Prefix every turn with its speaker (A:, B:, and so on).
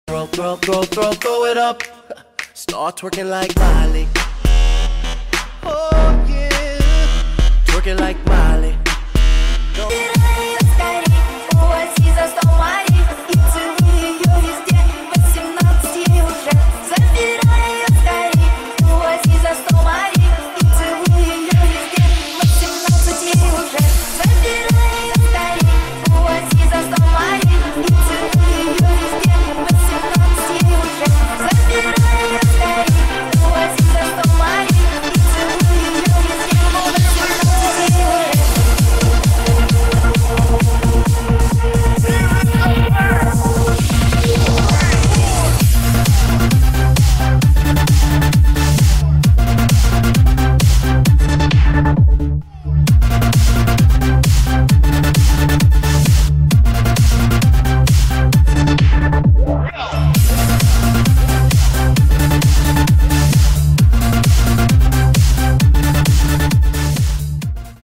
A: Throw it up. Start twerking like Miley. Oh yeah, twerking like Miley.
B: Забираю скорей, увози за 100 миль и целуй ее везде, 18 ей уже. Забираю скорей, увози за 100 миль и целуй ее везде, 18 ей уже. Забираю скорей, увози за 100 миль и целуй ее везде, 18 ей уже. Забираю скорей, увози за 100 миль и целуй ее везде, 18 ей уже.